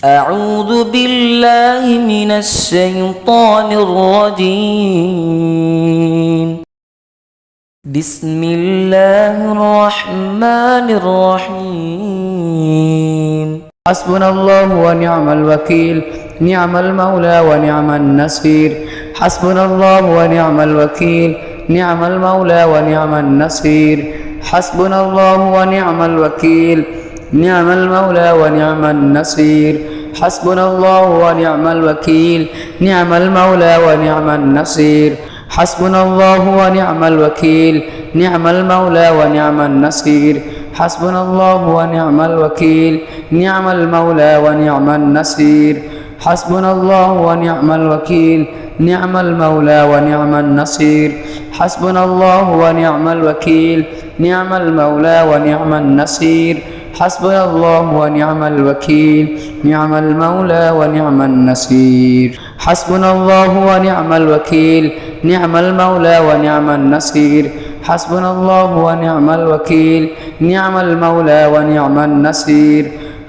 أعوذ بالله من الشيطان الرجيم. بسم الله الرحمن الرحيم. حسبنا الله ونعم الوكيل، نعم المولى ونعم النصير. حسبنا الله ونعم الوكيل، نعم المولى ونعم النصير. حسبنا الله ونعم الوكيل، نعم المولى ونعم النصير. حسبنا الله ونعم الوكيل، نعم المولى ونعم النصير. حسبنا الله ونعم الوكيل، نعم المولى ونعم النصير. حسبنا الله ونعم الوكيل، نعم المولى ونعم النصير. حسبنا الله ونعم الوكيل، نعم المولى ونعم النصير. حسبنا الله ونعم الوكيل، نعم المولى ونعم النصير. حسبنا الله ونعم الوكيل، نعم المولى ونعم النصير. حسبنا الله ونعم الوكيل، نعم المولى ونعم النصير. حسبنا الله ونعم الوكيل، نعم المولى ونعم النصير.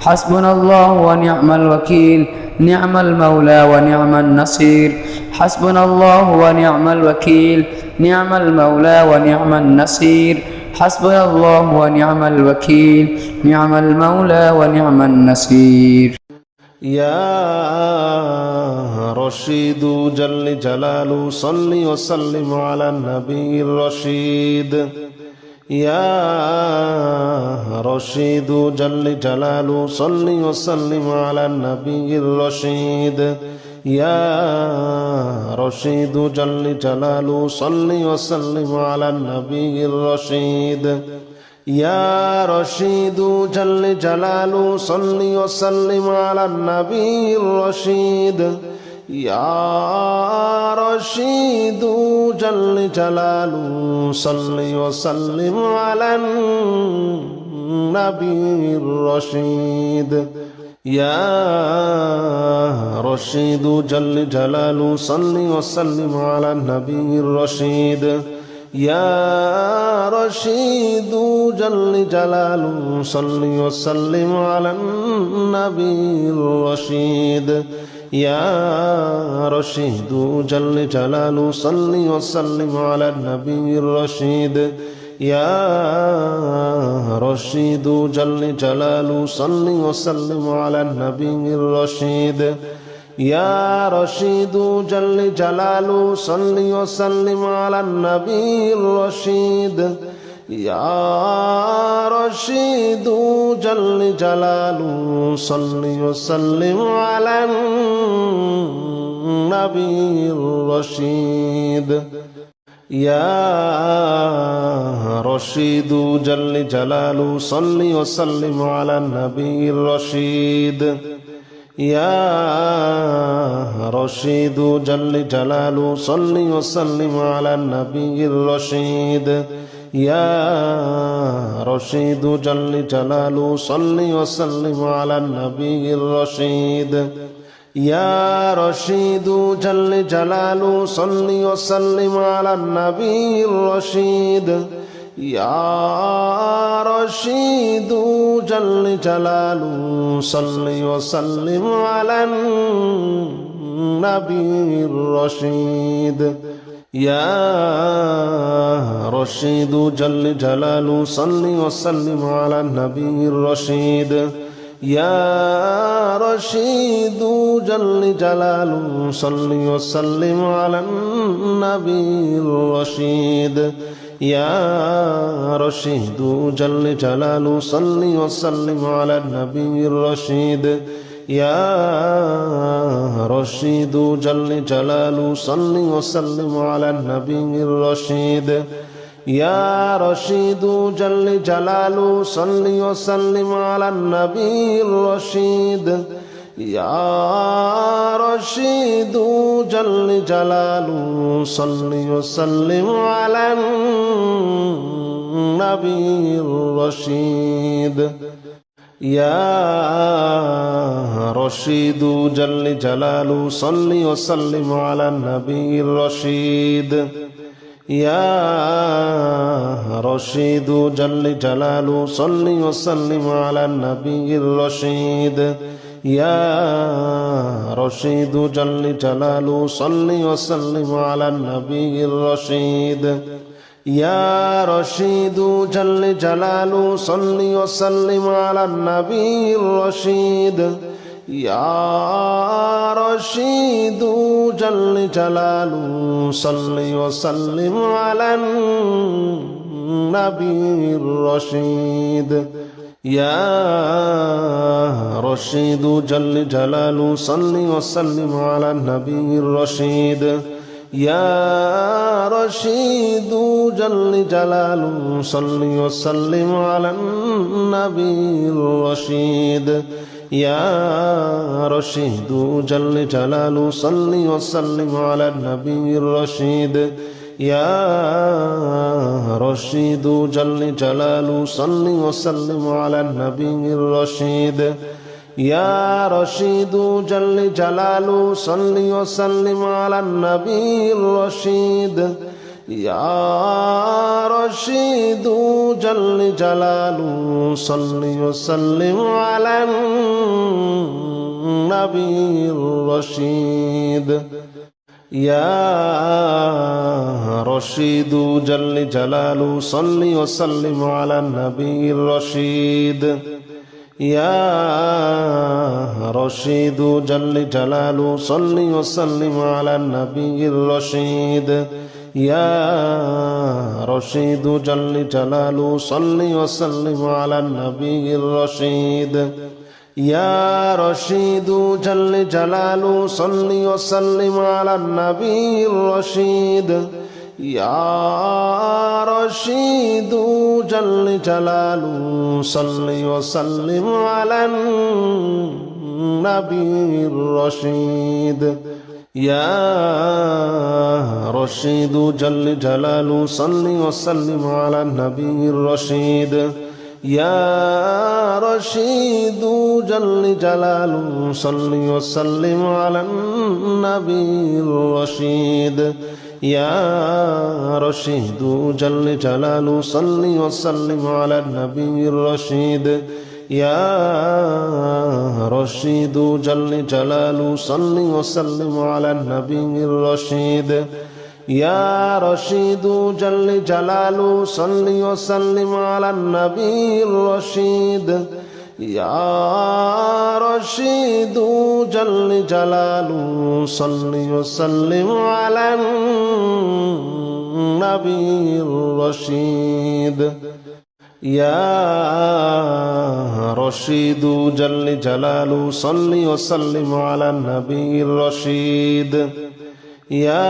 حسبنا الله ونعم الوكيل، نعم المولى ونعم النصير. حسبنا الله ونعم الوكيل، نعم المولى ونعم النصير. حسبنا الله ونعم الوكيل، نعم المولى ونعم النصير. يا رشيد جل جلاله صل وسلم على النبي الرشيد. يا رشيد جل جلاله صل وسلم على النبي الرشيد. يا رشيد جل جلاله صل وسلم على النبي الرشيد. يا رشيد جل جلاله صل وسلم على النبي الرشيد. يا رشيد جل جلاله صل وسلم على النبي الرشيد. يا رشيد جل جلاله صل وسلم على النبي الرشيد. يا رشيد جل جلاله صل وسلم على النبي الرشيد. يا رشيد جل جلاله صل وسلم على النبي الرشيد. يا رشيد جل جلاله صل وسلم على النبي الرشيد. يا رشيد جل جلاله صل وسلم على النبي الرشيد. يا رشيد جل جلاله صل وسلم على النبي الرشيد. يا رشيد جل جلاله صل وسلم على النبي الرشيد. يا رشيد جل جلاله صل وسلم على النبي الرشيد. يا رشيد جل جلاله صل وسلم على النبي الرشيد. يا رشيد جل جلاله صل وسلم على النبي الرشيد. يا رشيد جل جلاله صل وسلم على النبي الرشيد. يا رشيد جل جلاله صل وسلم على النبي الرشيد. يا رشيد جل جلاله صل وسلم على النبي الرشيد. يا رشيد جل جلاله صل وسلم على النبي الرشيد. يا رشيد جل جلاله صل وسلم على النبي الرشيد. يا رشيد جل جلاله صل وسلم على النبي الرشيد. يا رشيد جل جلاله صل وسلم على النبي الرشيد. يا رشيد جل جلاله صل وسلم على النبي الرشيد. يا رشيد جل جلاله صل وسلم على النبي الرشيد. يا رشيد جل جلاله صل وسلم على النبي الرشيد يا رشيد جل جلاله صل وسلم على النبي الرشيد يا رشيد جل جلاله صل وسلم على النبي الرشيد يا رشيد جل جلاله صل وسلم على النبي الرشيد يا رشيد جل جلاله صل وسلم على النبي الرشيد يا رشيد جل جلاله صل وسلم على النبي الرشيد يا رشيد جل جلاله صل وسلم على النبي الرشيد يا رشيد جل جلاله صل وسلم على النبي الرشيد يا رشيد جل جلاله صل وسلم على النبي الرشيد يا رشيد جل جلاله صل وسلم على النبي الرشيد يا رشيد جل جلاله صل وسلم على النبي الرشيد يا رشيد جل جلاله صل وسلم على النبي الرشيد يا رشيد جل جلاله صل وسلم على النبي الرشيد يا رشيد جل جلاله صل وسلم على النبي الرشيد يا رشيد جل جلاله صل وسلم على النبي الرشيد يا رشيد جل جلاله صل وسلم على النبي الرشيد يا رشيد جل جلاله صل وسلم على النبي الرشيد يا رشيد جل جلاله صل وسلم على النبي الرشيد يا رشيد جل جلاله صل وسلم على النبي الرشيد يا رشيد جل جلاله صل وسلم على النبي الرشيد يا رشيد جل جلاله صل وسلم على النبي الرشيد يا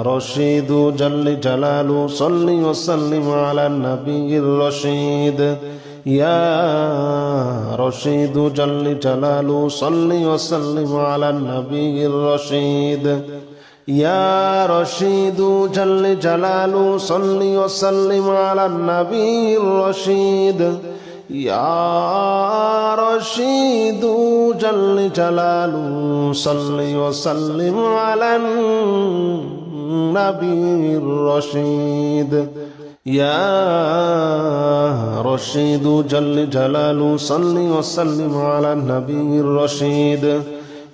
رشيد جل جلاله صل وسلم على النبي الرشيد يا رشيد جل جلاله صل وسلم على النبي الرشيد يا رشيد جل جلاله صل وسلم على النبي الرشيد يا رشيد جل جلاله صل وسلم على النبي الرشيد يا رشيد جل جلاله صل وسلم على النبي الرشيد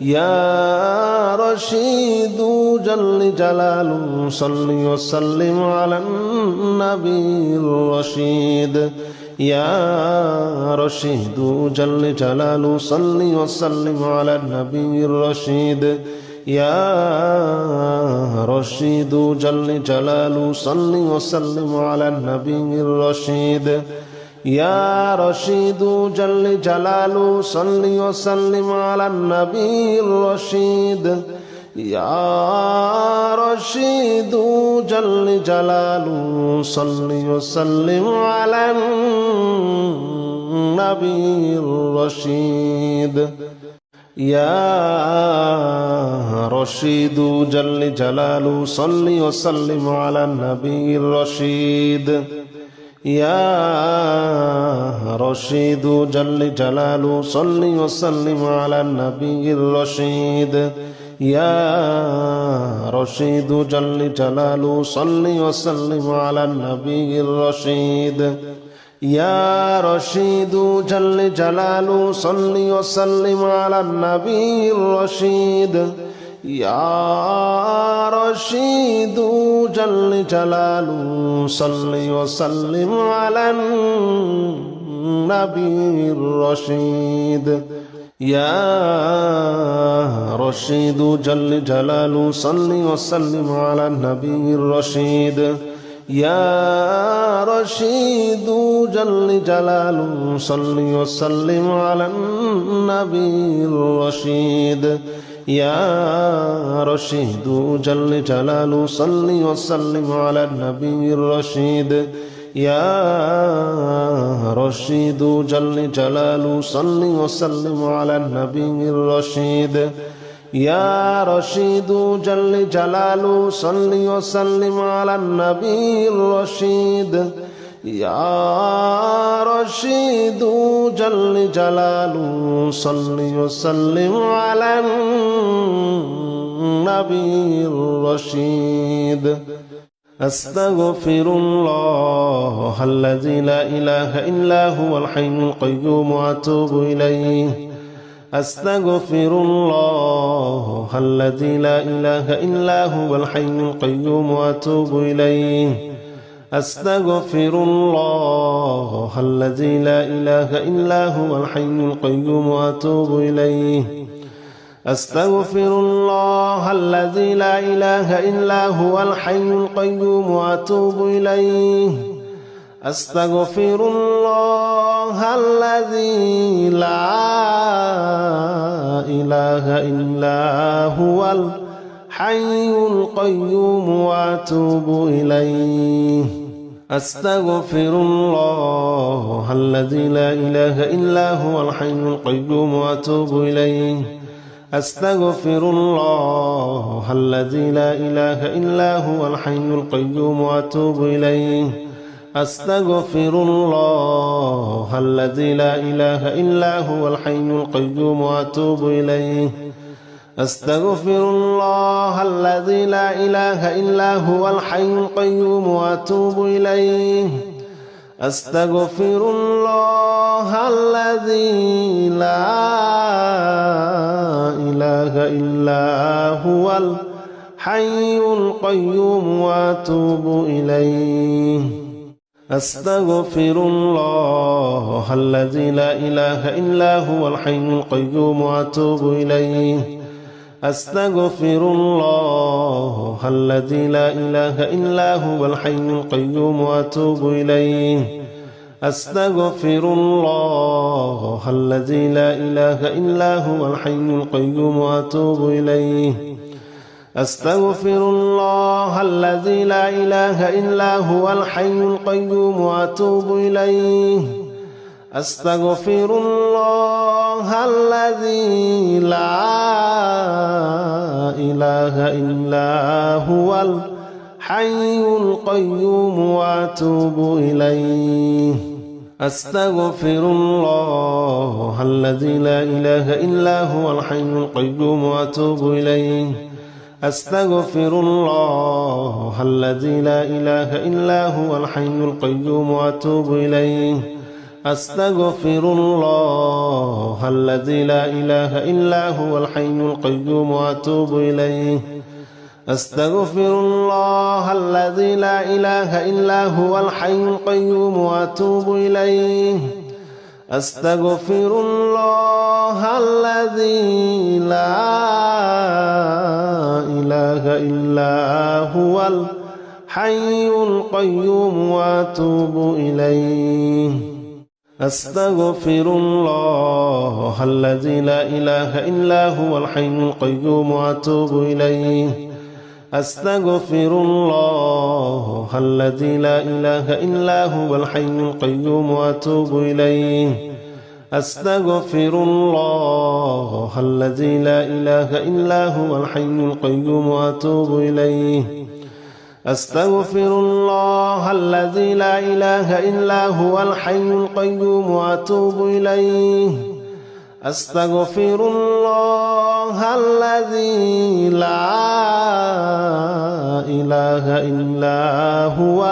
يا رشيد جل جلاله صل وسلم على النبي الرشيد يا رشيد جل جلاله صل وسلم على النبي الرشيد يا رشيد جل جلاله صل وسلم على النبي الرشيد يا رشيد جل جلاله صل وسلم على النبي الرشيد يا رشيد جل جلاله صل وسلم على النبي الرشيد يا رشيد جل جلاله صل وسلم على النبي الرشيد يا رشيد جل جلاله صل وسلم على النبي الرشيد يا رشيد جل جلاله صل وسلم على النبي الرشيد يا رشيد جل جلاله صل وسلم على النبي الرشيد يا رشيد جل جلاله صل وسلم على النبي الرشيد يا رشيد جل جلاله صل وسلم على النبي الرشيد يا رشيد جل جلاله صل وسلم على النبي الرشيد يا رشيد جل جلاله صل وسلم على النبي الرشيد يا رشيد جل جلاله صل وسلم على النبي الرشيد يا رشيد جل جلاله صل وسلم على النبي الرشيد يا رشيد جل جلاله صل وسلم على النبي الرشيد أستغفر الله الذي لا إله إلا هو الحي القيوم وأتوب إليه أستغفر الله الذي لا إله إلا هو الحي القيوم وأتوب إليه أستغفر الله الذي لا إله إلا هو الحي القيوم وأتوب إليه أستغفر الله الذي لا إله إلا هو الحي القيوم وأتوب إليه أستغفر الله الذي لا إله إلا هو الحي القيوم وأتوب إليه أستغفر الله الذي لا إله إلا هو الحي القيوم وأتوب إليه أستغفر الله الذي لا إله إلا هو الحي القيوم وأتوب إليه أستغفر الله الذي لا إله إلا هو الحي القيوم وأتوب إليه أستغفر الله الذي لا إله إلا هو الحي القيوم وأتوب إليه أستغفر الله الذي لا إله إلا هو الحي القيوم وأتوب إليه أستغفر الله الذي لا إله إلا هو الحي القيوم وأتوب إليه أستغفر الله الذي لا إله إلا هو الحي القيوم وأتوب إليه أستغفر الله الذي لا إله إلا هو الحي القيوم وأتوب إليه أستغفر الله الذي لا إله إلا هو الحي القيوم وأتوب إليه أستغفر الله الذي لا إله إلا هو الحي القيوم وأتوب إليه أستغفر الله الذي لا إله إلا هو الحي القيوم وأتوب إليه أستغفر الله الذي لا إله إلا هو الحي القيوم وأتوب إليه أستغفر الله الذي لا إله إلا هو الحي القيوم وأتوب إليه أستغفر الله الذي لا إله إلا هو الحي القيوم وأتوب إليه أستغفر الله الذي لا إله إلا هو الحي القيوم وأتوب إليه أستغفر الله الذي لا إله إلا هو الحي القيوم وأتوب إليه أستغفر الله الذي لا إله إلا هو الحي القيوم وأتوب إليه أستغفر الله الذي لا إله إلا هو الحي القيوم وأتوب إليه أستغفر الله الذي لا إله إلا هو الحي القيوم وأتوب إليه أستغفر الله الذي لا إله إلا هو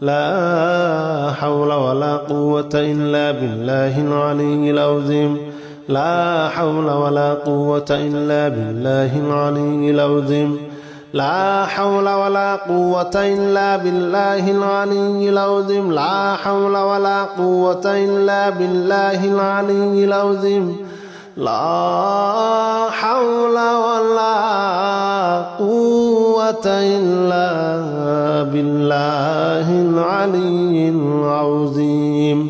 لا حول ولا قوة إلا بالله العلي العظيم لا حول ولا قوة إلا بالله العلي العظيم لا حول ولا قوة إلا بالله العلي العظيم لا حول ولا قوة إلا بالله العلي العظيم لا حول ولا قوة إلا بالله العلي العظيم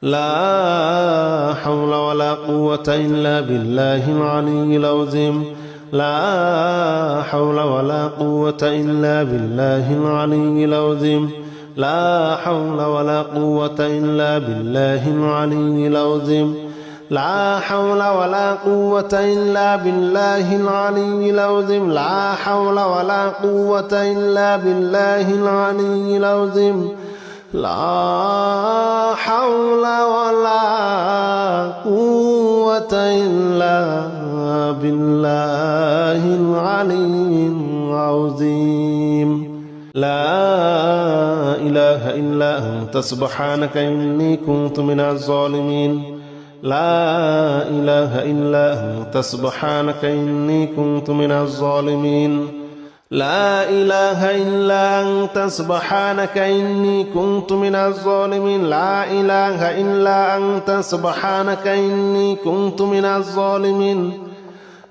لا حول ولا قوة إلا بالله العلي العظيم لا حول ولا قوة إلا بالله العلي العظيم لا حول ولا قوة إلا بالله العلي العظيم لا حول ولا قوة إلا بالله العلي العظيم لا حول ولا قوة إلا بالله العلي العظيم لا حول ولا قوة إلا بالله العلي العظيم لا إله إلا أنت سبحانك إني كنت من الظالمين لا إله إلا أنت سبحانك إني كنت من الظالمين لا إله إلا أنت سبحانك إني كنت من الظالمين لا إله إلا أنت سبحانك إني كنت من الظالمين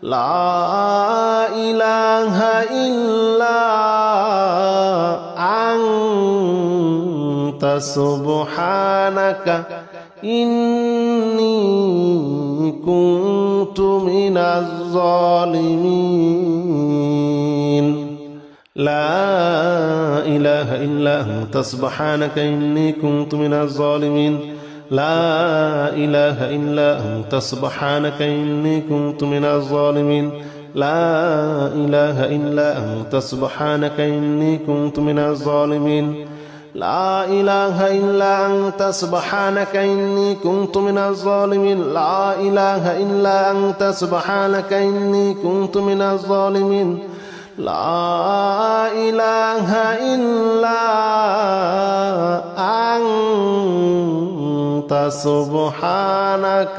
لا إله إلا أنت سبحانك إني كنت من الظالمين لا إله إلا أنت سبحانك إني كنت من الظالمين لا إله إلا أنت سبحانك إني كنت من الظالمين لا إله إلا أنت سبحانك إني كنت من الظالمين لا إله إلا أنت سبحانك إني كنت من الظالمين لا إله إلا أنت سبحانك إني كنت من الظالمين لا إله إلا أنت سبحانك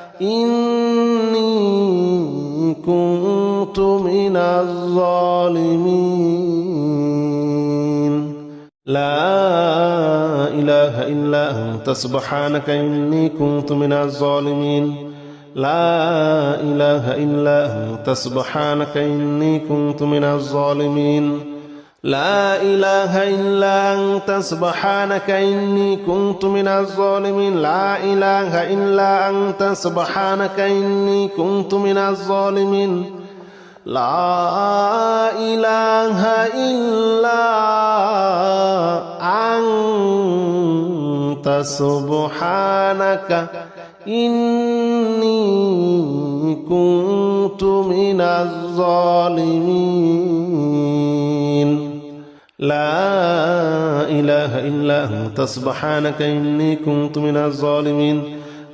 إني كنت من الظالمين لا إله إلا أنت سبحانك إني كنت من الظالمين لا إله إلا أنت سبحانك إني كنت من الظالمين لا إله إلا أنت سبحانك إني كنت من الظالمين لا إله إلا أنت سبحانك إني كنت من الظالمين لا إله إلا أنت سبحانك إني كنت من الظالمين لا إله إلا أنت سبحانك إني كنت من الظالمين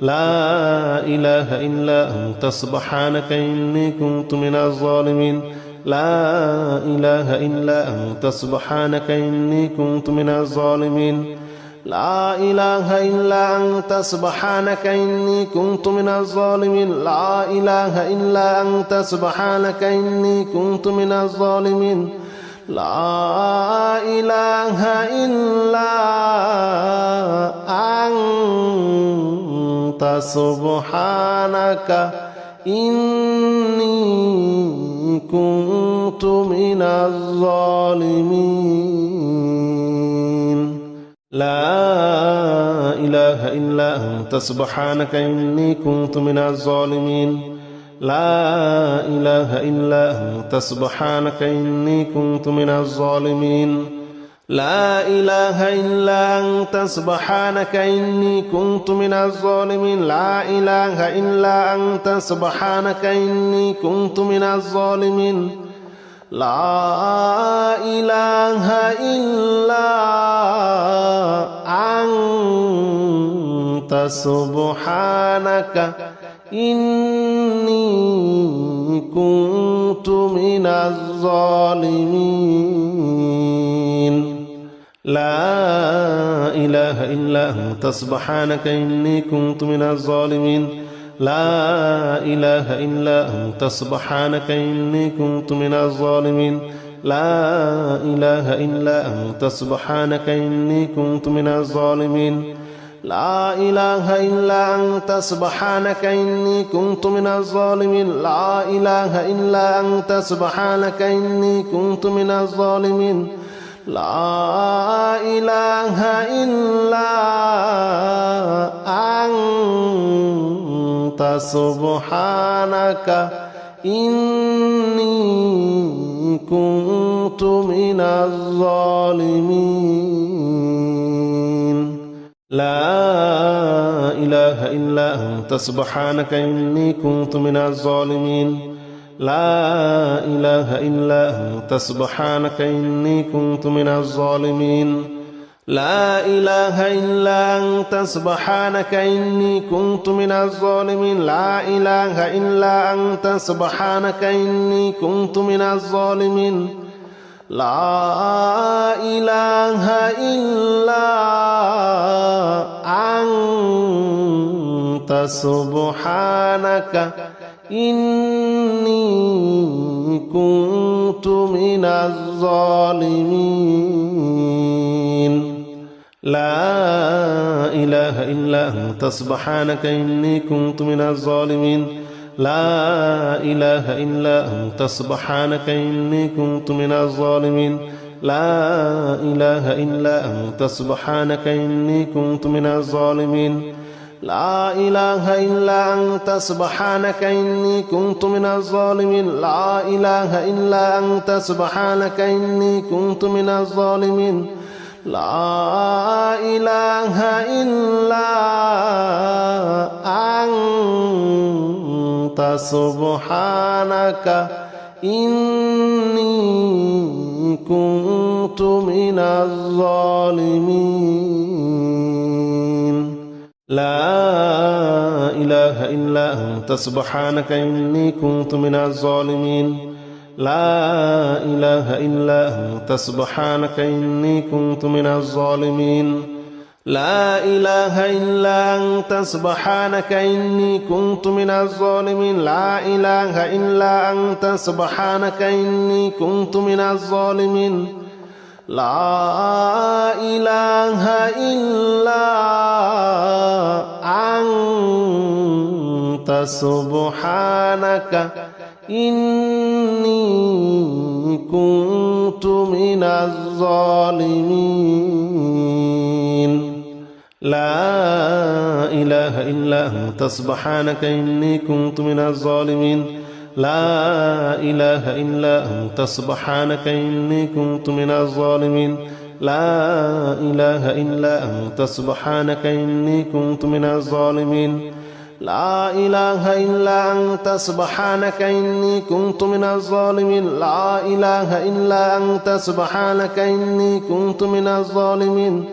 لا إله إلا أنت سبحانك إني كنت من الظالمين لا إله إلا أنت سبحانك إني كنت من الظالمين لا إله إلا أنت سبحانك إني كنت من الظالمين لا إله إلا أنت سبحانك إني كنت من الظالمين لا إله إلا أنت سبحانك إني كنت من الظالمين لا إله إلا أنت سبحانك إني كنت من الظالمين لا إله إلا أنت سبحانك إني كنت من الظالمين لا إله إلا أنت سبحانك إني كنت من الظالمين لا إله إلا أنت سبحانك إني كنت من الظالمين لا إله إلا أنت سبحانك إني كنت من الظالمين لا إله إلا أنت سبحانك إني كنت من الظالمين لا إله إلا أنت سبحانك إني كنت من الظالمين لا إله إلا أنت سبحانك إني كنت من الظالمين لا إله إلا أنت سبحانك إني كنت من الظالمين لا إله إلا أنت سبحانك إني كنت من الظالمين لا إله إلا أنت سبحانك إني كنت من الظالمين لا إله إلا أنت سبحانك إني كنت من الظالمين لا إله إلا أنت سبحانك إني كنت من الظالمين لا إله إلا أنت سبحانك إني كنت من الظالمين لا إله إلا أنت سبحانك إني كنت من الظالمين لا إله إلا أنت سبحانك إني كنت من الظالمين لا إله إلا أنت سبحانك إني كنت من الظالمين لا إله إلا أنت سبحانك إني كنت من الظالمين لا إله إلا أنت سبحانك إني كنت من الظالمين لا إله إلا أنت سبحانك إني كنت من الظالمين لا إله إلا أنت سبحانك إني كنت من الظالمين لا إله إلا أنت سبحانك إني كنت من الظالمين لا إله إلا أنت سبحانك إني كنت من الظالمين لا إله إلا أنت سبحانك إني كنت من الظالمين لا إله إلا أنت سبحانك إني كنت من الظالمين لا إله إلا أنت سبحانك إني كنت من الظالمين لا إله إلا أنت سبحانك إني كنت من الظالمين لا إله إلا أنت سبحانك إني كنت من الظالمين لا إله إلا أنت سبحانك إني كنت من الظالمين لا إله إلا أنت سبحانك إني كنت من الظالمين لا إله إلا أنت سبحانك إني كنت من الظالمين لا إله إلا أنت سبحانك إني كنت من الظالمين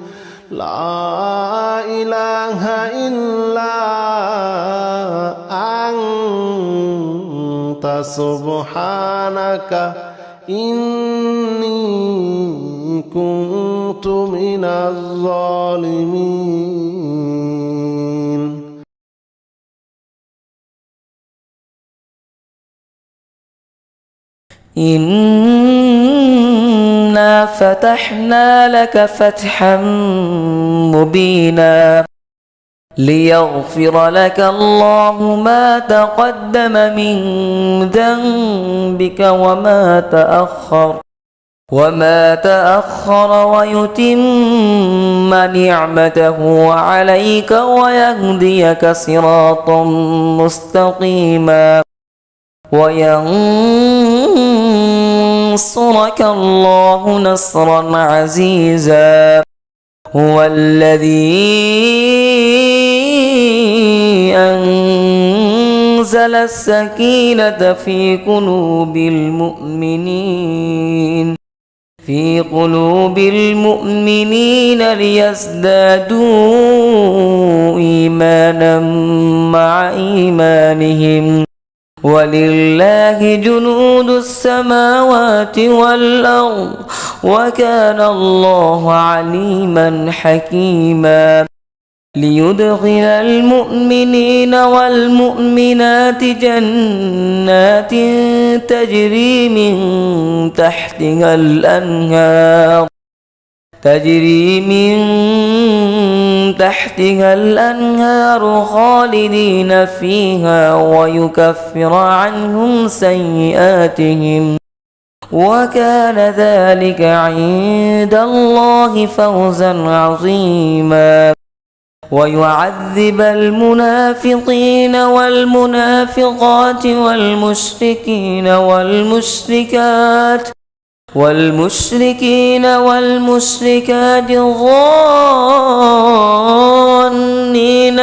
لا إله إلا أنت سبحانك إني كنت من الظالمين إنا فتحنا لك فتحا مبينا ليغفر لك الله ما تقدم من ذنبك وما تأخر ويتم نعمته عليك ويهديك صراطا مستقيما وينصرك الله نصرا عزيزا هو الذي أنزل السكينة في قلوب المؤمنين ليزدادوا إيمانا مع إيمانهم ولله جنود السماوات والأرض وكان الله عليما حكيما ليدخل المؤمنين والمؤمنات جنات تجري من تحتها الأنهار خالدين فيها ويكفر عنهم سيئاتهم وكان ذلك عند الله فوزا عظيما ويعذب المنافقين والمنافقات والمشركين والمشركات الظانين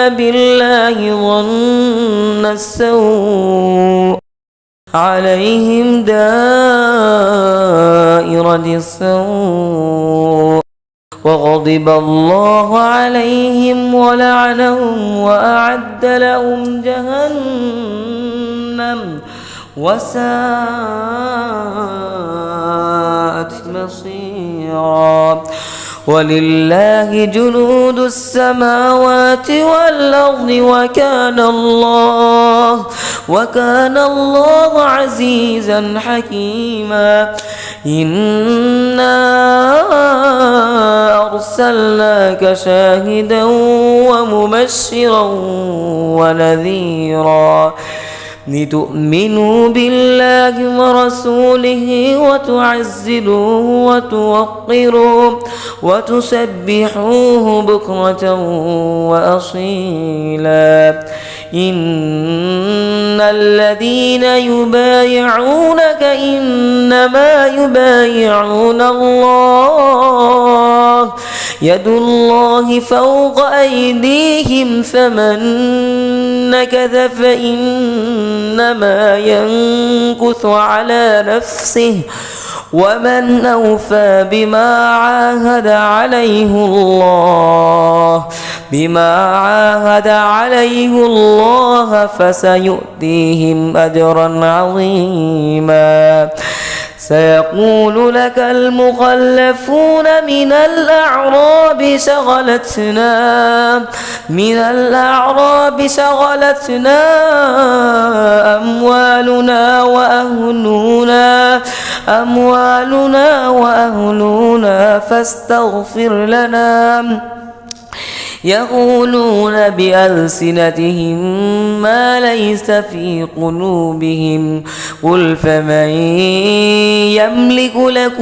بالله ظن السوء عليهم دائرة السوء وغضب الله عليهم ولعنهم وأعد لهم جهنم وساءت مصيرا ولله جنود السماوات والأرض وكان الله عزيزا حكيما إنا أرسلناك شاهدا ومبشرا ونذيرا لتؤمنوا بالله ورسوله وتعزروه وتوقروه وتسبحوه بكرة وأصيلا إن الذين يبايعونك إنما يبايعون الله يد الله فوق أيديهم فمن نكث فإنما ينكث على نفسه ومن أوفى بما عاهد عليه الله فسيؤتيهم أجرا عظيما سيقول لك المخلفون من الأعراب شغلتنا أموالنا وأهلنا فاستغفر لنا يقولون بألسنتهم ما ليس في قلوبهم قل فمن يملك لكم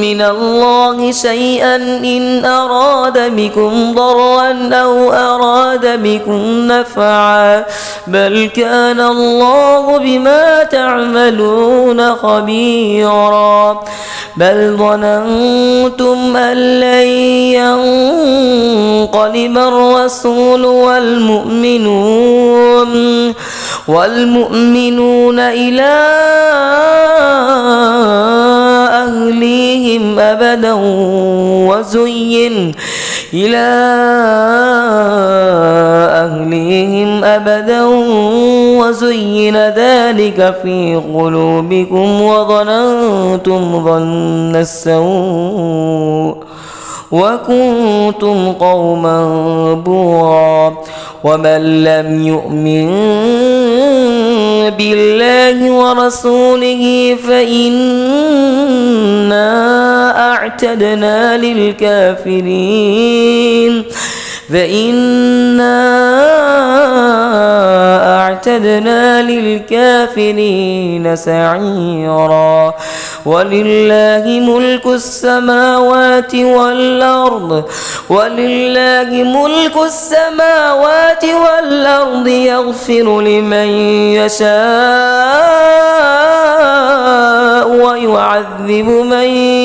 من الله شيئا إن أراد بكم ضرا أو أراد بكم نفعا بل كان الله بما تعملون خبيرا بل ظننتم أن لن ينقلب الرسول والمؤمنون إلى أهليهم أبدا وزين ذلك في قلوبكم وظننتم ظن السوء وكنتم قوما بورا ومن لم يؤمن بالله ورسوله فإنا أعتدنا للكافرين سعيرا ولله ملك السماوات والأرض يغفر لمن يشاء ويعذب من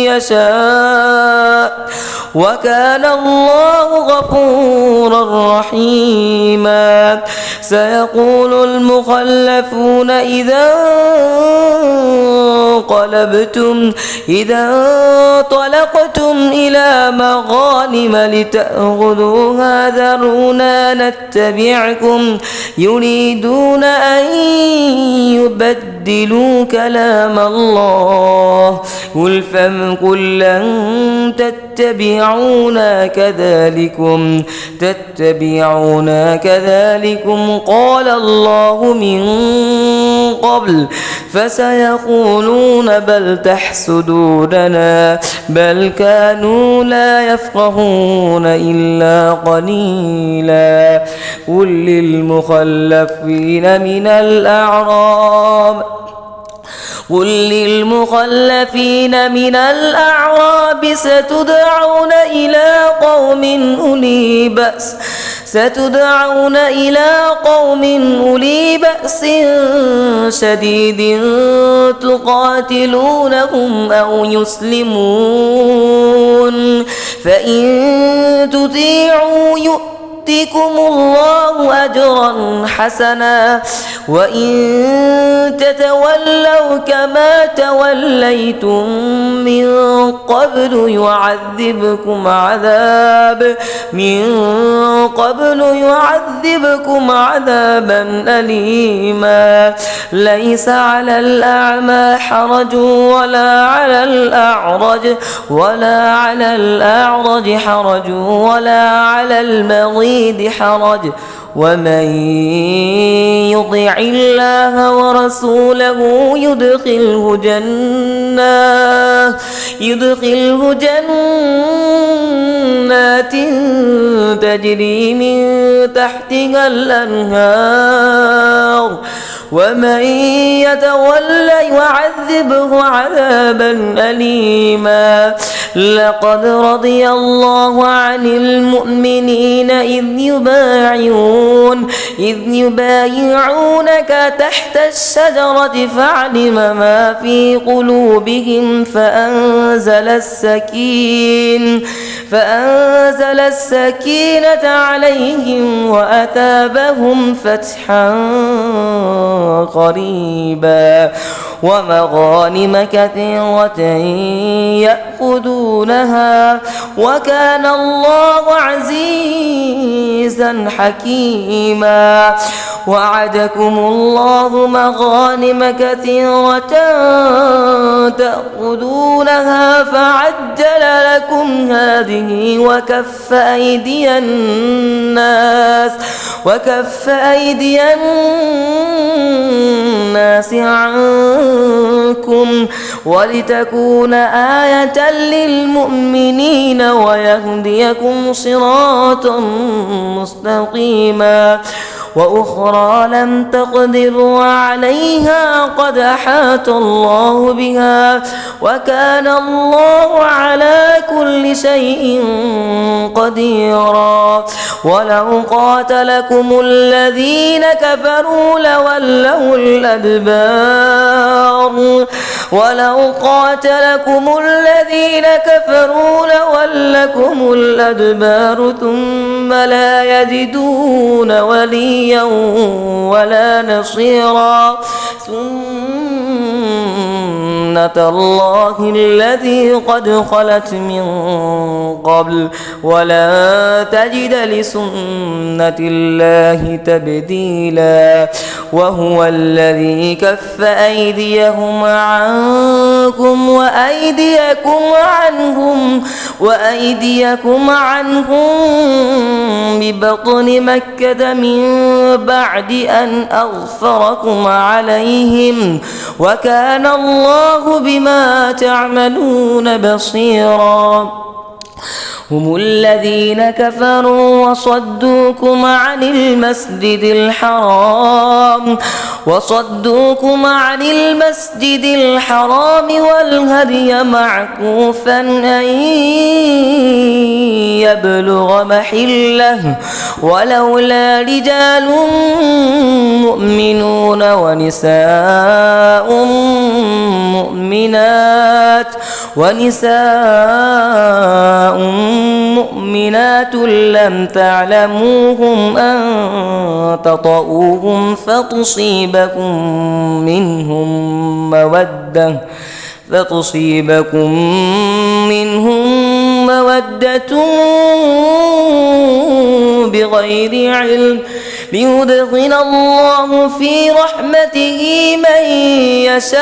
يشاء وكان الله غفورا رحيما سيقول المخلفون إذا انطلقتم إلى مغانم لتأخذوها ذرونا نتبعكم يريدون أن يبدلوا كلام الله قل لن تتبعونا كذلكم قال الله من قبل فسيقولون بل تحسدوننا بل كانوا لا يفقهون إلا قليلا قل للمخلفين من الأعراب ستدعون إلى قوم أولي بأس شديد تقاتلونهم أو يسلمون فإن تطيعوا يؤتكم الله أجرا حسنا وإن تتولوا كما توليتم من قبل يعذبكم عذابا أليما ليس على الأعمى حرج ولا على الأعرج حرج ولا على المريض حرج ومن يطع الله ورسوله يدخله جنات تجري من تحتها الأنهار ومن يتولى يعذبه عذابا أليما لقد رضي الله عن المؤمنين إذ يبايعونك تحت الشجرة فعلم ما في قلوبهم فأنزل السكينة عليهم وأثابهم فتحا قريبا ومغانم كثيرة يأخذونها وكان الله عزيزا حكيما وعدكم الله مغانم كثيرة تأخذونها فعجل لكم هذه وكف أيدي الناس عنكم ولتكون آية للمؤمنين ويهديكم صراطا مستقيما وأخرى لم تقدروا عليها قد أحاط الله بها وكان الله على كل شيء قديرا ولو قاتلكم الذين كفروا لولكم الأدبار ثم لا يجدون وليا ولا نصيرا سنة الله التي قد خلت من قبل ولا تجد لسنة الله تبديلا وهو الذي كف أيديهم عنكم وأيديكم عنهم ببطن مكة من بعد أن أغفركم عليهم وكان الله بما تعملون بصيرا هم الذين كفروا وصدوكم عن المسجد الحرام والهدي معكوفا أن يبلغ محله ولولا رجال مؤمنون ونساء مؤمنات ونساء مؤمنات لم تعلموهم أن تطؤوهم فتصيبكم منهم مودة بغير علم ليدخل الله في رحمته من يشاء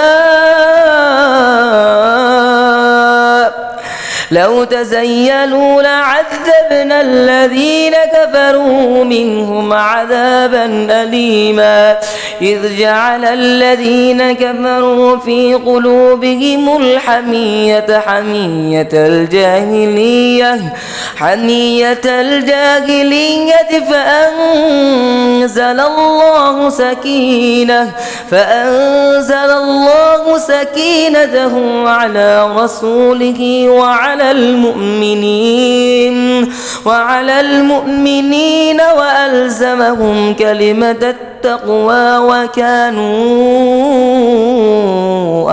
لو تزيلوا لعذبنا الذين كفروا منهم عذابا أليما إذ جعل الذين كفروا في قلوبهم الحمية حمية الجاهلية فأنزل الله سكينته على رسوله وعلى المؤمنين وألزمهم كلمة التقوى وكانوا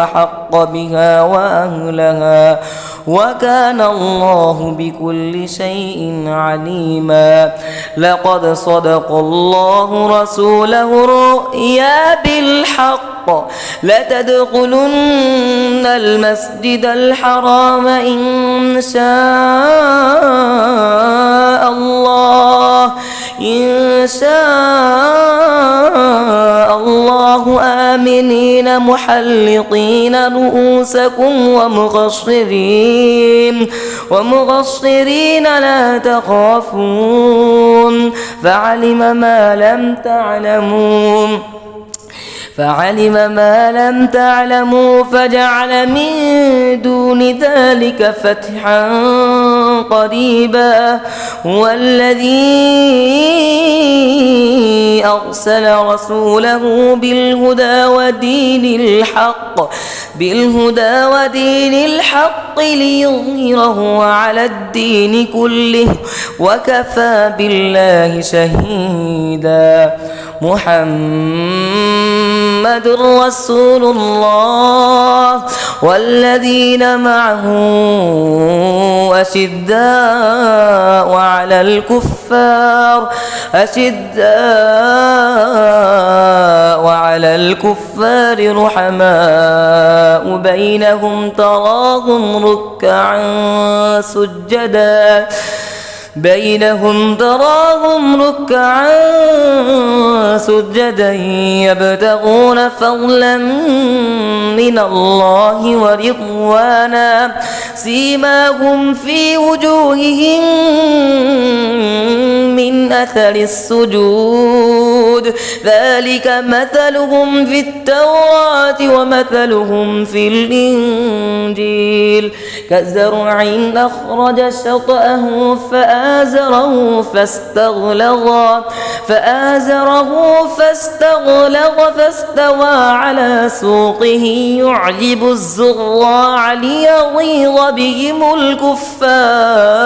أحق بها وأهلها وكان الله بكل شيء عليما. لقد صدق الله رسوله الرؤيا بالحق لتدخلن المسجد الحرام إن شاء الله آمنين محلقين رؤوسكم ومقصرين لا تخافون فعلم ما لم تعلموا فجعل من دون ذلك فتحا قريبا. هو الذي أرسل رسوله بالهدى ودين الحق ليظهره على الدين كله وكفى بالله شهيدا. محمد رسول الله والذين معه أشداء على الكفار رحماء بينهم تراهم ركعا سجدا يبتغون فضلا من الله ورضوانا سيماهم في وجوههم من أثر السجود ذلك مثلهم في التوراة ومثلهم في الإنجيل كزرع أخرج شطأه فآزره فاستغلظ فاستوى على سوقه يعجب الزراع ليغيظ بهم الكفار.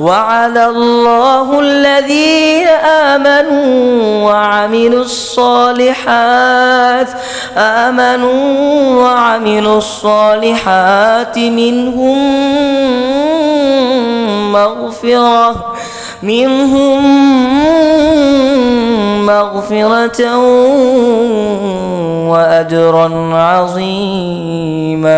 وعد الله الذين آمنوا وعملوا الصالحات منهم مغفرة وأجرا عظيما.